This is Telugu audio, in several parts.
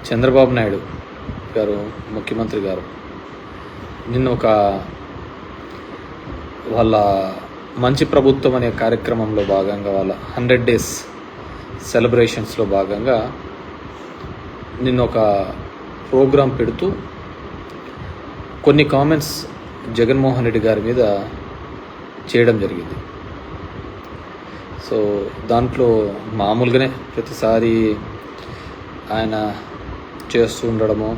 చంద్రబాబు నాయుడు గారు ముఖ్యమంత్రి గారు నిన్న వాళ్ళ మంచి ప్రభుత్వం అనే కార్యక్రమంలో భాగంగా వాళ్ళ 100 days సెలబ్రేషన్స్లో భాగంగా నిన్న ఒక ప్రోగ్రాం పెడుతూ కొన్ని కామెంట్స్ జగన్మోహన్ రెడ్డి గారి మీద చేయడం జరిగింది. సో దాంట్లో మామూలుగానే ప్రతిసారి ఆయన చేస్తూ ఉండడము,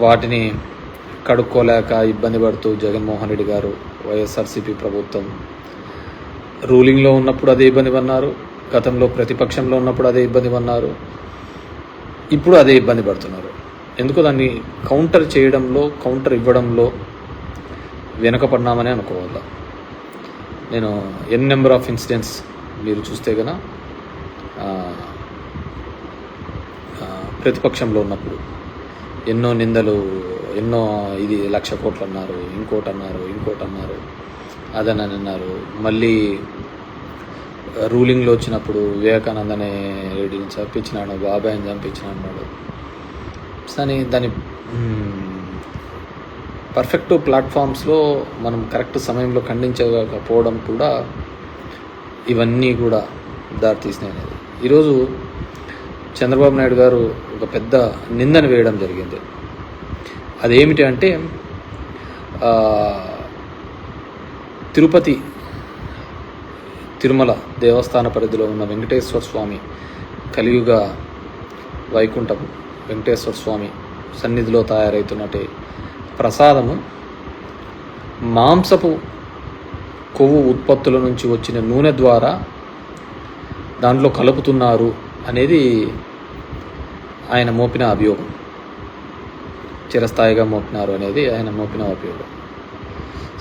వాటిని కడుక్కోలేక ఇబ్బంది పడుతూ జగన్మోహన్ రెడ్డి గారు వైఎస్ఆర్సీపీ ప్రభుత్వం రూలింగ్లో ఉన్నప్పుడు అదే ఇబ్బంది పడినారు, గతంలో ప్రతిపక్షంలో ఉన్నప్పుడు అదే ఇబ్బంది పడినారు, ఇప్పుడు అదే ఇబ్బంది పడుతున్నారు. ఎందుకో దాన్ని కౌంటర్ చేయడంలో, కౌంటర్ ఇవ్వడంలో వెనుకపడినామని అనుకోవాలి. నేను నెంబర్ ఆఫ్ ఇన్సిడెంట్స్ మీరు చూస్తే కనుక ప్రతిపక్షంలో ఉన్నప్పుడు ఎన్నో నిందలు, ఎన్నో ఇది 1,00,000 కోట్లు అన్నారు, ఇంకోటి అన్నారు, అదని అన్నారు. మళ్ళీ రూలింగ్లో వచ్చినప్పుడు వివేకానందనే రెడ్డిని చంపించినాడు, బాబాయిని చంపించినాడు. కానీ దాని పర్ఫెక్ట్ ప్లాట్ఫామ్స్లో మనం కరెక్ట్ సమయంలో ఖండించకపోవడం కూడా ఇవన్నీ కూడా దారితీసినాయి. ఈరోజు చంద్రబాబు నాయుడు గారు ఒక పెద్ద నిందను వేయడం జరిగింది. అదేమిటి అంటే తిరుమల దేవస్థాన పరిధిలో ఉన్న వెంకటేశ్వర స్వామి కలియుగ వైకుంఠం వెంకటేశ్వర స్వామి సన్నిధిలో తయారవుతున్నట్టే ప్రసాదము మాంసపు కొవ్వు ఉత్పత్తుల నుంచి వచ్చిన నూనె ద్వారా దాంట్లో కలుపుతున్నారు అనేది ఆయన మోపిన అభియోగం, చిరస్థాయిగా మోపినారు అనేది ఆయన మోపిన అభియోగం.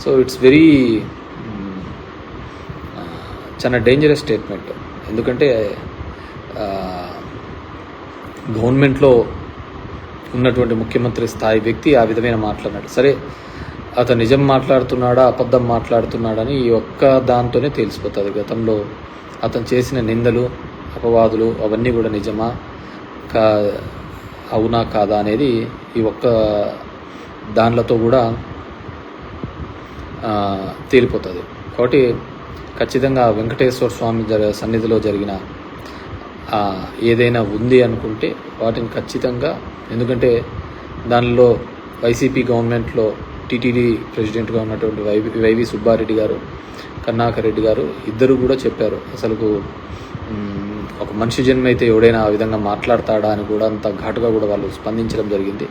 సో ఇట్స్ వెరీ చాలా డేంజరస్ స్టేట్మెంట్. ఎందుకంటే గవర్నమెంట్లో ఉన్నటువంటి ముఖ్యమంత్రి స్థాయి వ్యక్తి ఆ విధమైన మాట్లాడినాడు. సరే, అతను నిజం మాట్లాడుతున్నాడా అబద్ధం మాట్లాడుతున్నాడని ఈ ఒక్క దాంతోనే తెలిసిపోతుంది. గతంలో అతను చేసిన నిందలు, అపవాదులు అవన్నీ కూడా నిజమా అవునా కాదా అనేది ఈ ఒక్క దానిలతో కూడా తేలిపోతుంది. కాబట్టి ఖచ్చితంగా వెంకటేశ్వర స్వామి సన్నిధిలో జరిగిన ఏదైనా ఉంది అనుకుంటే వాటిని ఖచ్చితంగా, ఎందుకంటే దానిలో వైసీపీ గవర్నమెంట్లో టీటీడీ ప్రెసిడెంట్గా ఉన్నటువంటి వైవి సుబ్బారెడ్డి గారు, కరుణాకర్ రెడ్డి గారు ఇద్దరు కూడా చెప్పారు, అసలు ఒక మనిషి జన్మ అయితే ఎవడైనా ఆ విధంగా మాట్లాడతాడా అని కూడా అంత ఘాటుగా కూడా వాళ్ళు స్పందించడం జరిగింది.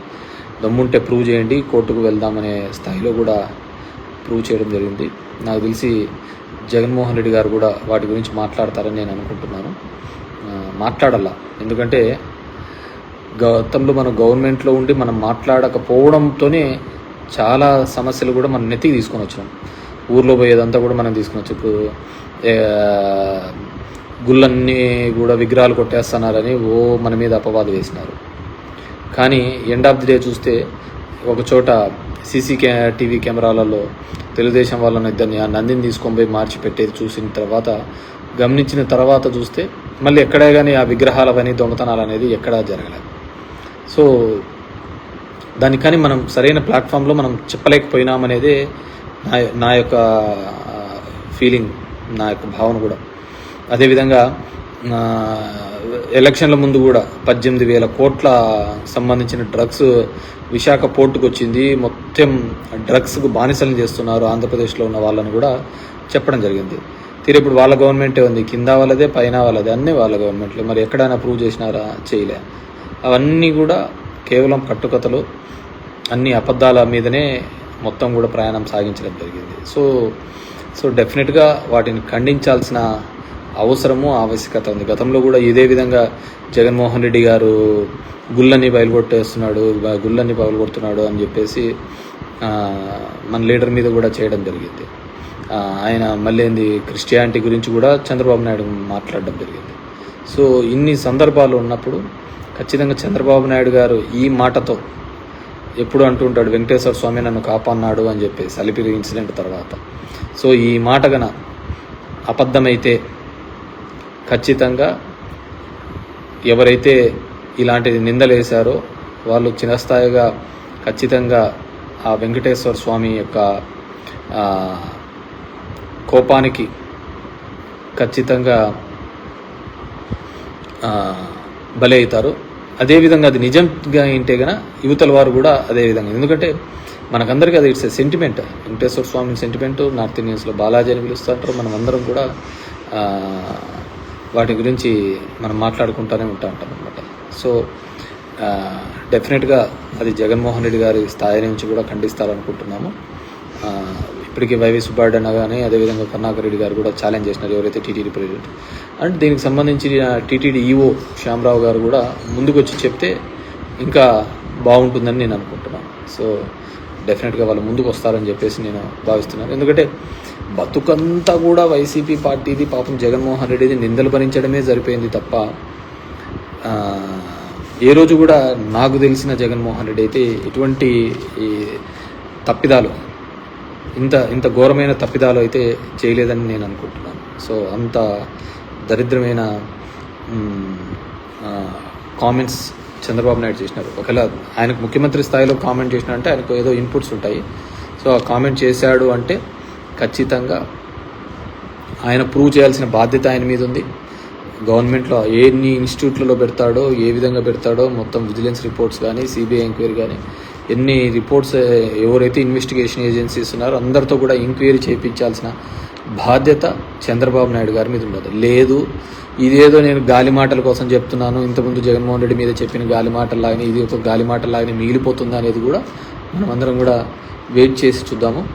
దమ్ముంటే ప్రూవ్ చేయండి, కోర్టుకు వెళ్దామనే స్థాయిలో కూడా ప్రూవ్ చేయడం జరిగింది. నాకు తెలిసి జగన్మోహన్ రెడ్డి గారు కూడా వాటి గురించి మాట్లాడతారని నేను అనుకుంటున్నాను. మాట్లాడాల, ఎందుకంటే గతంలో మనం గవర్నమెంట్లో ఉండి మనం మాట్లాడకపోవడంతోనే చాలా సమస్యలు కూడా మనం నెత్తికి తీసుకొని వచ్చినాం. ఊర్లో పోయేదంతా కూడా మనం తీసుకుని వచ్చి, ఇప్పుడు గుళ్ళన్నీ కూడా విగ్రహాలు కొట్టేస్తున్నారని మన మీద అపవాదు వేసినారు. కానీ ఎండ్ ఆఫ్ ది డే చూస్తే ఒక చోట టీవీ కెమెరాలలో తెలుగుదేశం వాళ్ళని ఇద్దరిని ఆ నందిని తీసుకొని పోయి మార్చి పెట్టేది చూసిన తర్వాత, గమనించిన తర్వాత చూస్తే మళ్ళీ ఎక్కడే కానీ ఆ విగ్రహాలవని దొంగతనాలు అనేది ఎక్కడా జరగలేదు. సో దానికని మనం సరైన ప్లాట్ఫామ్లో మనం చెప్పలేకపోయినామనేదే నా యొక్క ఫీలింగ్, నా యొక్క భావన కూడా. అదేవిధంగా ఎలక్షన్ల ముందు కూడా 18,000 కోట్ల సంబంధించిన డ్రగ్స్ విశాఖ పోర్టుకు వచ్చింది, మొత్తం డ్రగ్స్కు బానిసలను చేస్తున్నారు ఆంధ్రప్రదేశ్లో ఉన్న వాళ్ళని కూడా చెప్పడం జరిగింది. ఇప్పుడు వాళ్ళ గవర్నమెంటే ఉంది, కింద వాళ్ళదే పైన వాళ్ళదే, అన్నీ వాళ్ళ గవర్నమెంట్లే. మరి ఎక్కడైనా ప్రూవ్ చేసినారా? చేయలే. అవన్నీ కూడా కేవలం కట్టుకథలు, అన్ని అబద్ధాల మీదనే మొత్తం కూడా ప్రయాణం సాగించడం జరిగింది. సో డెఫినెట్గా వాటిని ఖండించాల్సిన అవసరము, ఆవశ్యకత ఉంది. గతంలో కూడా ఇదే విధంగా జగన్మోహన్ రెడ్డి గారు గుళ్ళని పగలగొడుతున్నాడు అని చెప్పేసి మన లీడర్ మీద కూడా చేయడం జరిగింది. ఆయన మళ్ళీ క్రిస్టియానిటీ గురించి కూడా చంద్రబాబు నాయుడు మాట్లాడడం జరిగింది. సో ఇన్ని సందర్భాలు ఉన్నప్పుడు ఖచ్చితంగా చంద్రబాబు నాయుడు గారు ఈ మాటతో ఎప్పుడు అంటుంటాడు, వెంకటేశ్వర స్వామి నన్ను కాపాడినాడు అని చెప్పేసి అలిపిరి ఇన్సిడెంట్ తర్వాత. సో ఈ మాట గన అబద్ధమైతే ఖచ్చితంగా ఎవరైతే ఇలాంటి నిందలు వేశారో వాళ్ళు చిరస్థాయిగా ఖచ్చితంగా ఆ వెంకటేశ్వర స్వామి యొక్క కోపానికి ఖచ్చితంగా బలి అవుతారు. అదేవిధంగా అది నిజంగా ఏంటే గన యువతల వారు కూడా అదేవిధంగా, ఎందుకంటే మనకందరికీ అది it's sentiment, Venkateswara Swamy sentiment. North ఇండియన్స్లో బాలాజీ అని పిలుస్తుంటారు. మనం అందరం కూడా వాటి గురించి మనం మాట్లాడుకుంటూనే ఉంటాం అనమాట. సో డెఫినెట్గా అది జగన్మోహన్ రెడ్డి గారి స్థాయి నుంచి కూడా ఖండిస్తారనుకుంటున్నాము. ఇప్పటికీ వైవి సుబ్బారెడ్డి అన్న కానీ అదేవిధంగా కరుణాకర్ రెడ్డి గారు కూడా ఛాలెంజ్ చేసినారు, ఎవరైతే టీటీడీ ప్రెసిడెంట్. అండ్ దీనికి సంబంధించి టీటీడీ ఈఓ శ్యామరావు గారు కూడా ముందుకు వచ్చి చెప్తే ఇంకా బాగుంటుందని నేను అనుకుంటున్నాను. సో డెఫినెట్గా వాళ్ళు ముందుకు వస్తారని చెప్పేసి నేను భావిస్తున్నాను. ఎందుకంటే బతుకంతా కూడా వైసీపీ పార్టీది, పాపం జగన్మోహన్ రెడ్డిది నిందలు భరించడమే సరిపోయింది తప్ప ఏ రోజు కూడా నాకు తెలిసిన జగన్మోహన్ రెడ్డి అయితే ఎటువంటి తప్పిదాలు, ఇంత ఘోరమైన తప్పిదాలు అయితే చేయలేదని నేను అనుకుంటున్నాను. సో అంత దరిద్రమైన కామెంట్స్ చంద్రబాబు నాయుడు చేసినారు. ఒకవేళ ఆయనకు ముఖ్యమంత్రి స్థాయిలో కామెంట్ చేసినారంటే ఆయనకు ఏదో ఇన్పుట్స్ ఉంటాయి. సో ఆ కామెంట్ చేశాడు అంటే ఖచ్చితంగా ఆయన ప్రూవ్ చేయాల్సిన బాధ్యత ఆయన మీద ఉంది. గవర్నమెంట్లో ఎన్ని ఇన్స్టిట్యూట్లలో పెడతాడో, ఏ విధంగా పెడతాడో, మొత్తం విజిలెన్స్ రిపోర్ట్స్ కానీ, సిబిఐ ఎంక్వైరీ కానీ, ఎన్ని రిపోర్ట్స్ ఎవరైతే ఇన్వెస్టిగేషన్ ఏజెన్సీస్ ఉన్నారో అందరితో కూడా ఎంక్వైరీ చేయించాల్సిన బాధ్యత చంద్రబాబు నాయుడు గారి మీద ఉండదు. లేదు ఇదేదో నేను గాలి మాటల కోసం చెప్తున్నాను, ఇంతకుముందు జగన్మోహన్ రెడ్డి మీద చెప్పిన గాలి మాటల్లాగానే ఇది ఒక గాలి మాటల్లాగానే మిగిలిపోతుందా అనేది కూడా మనం అందరం కూడా వెయిట్ చేసి చూద్దాము.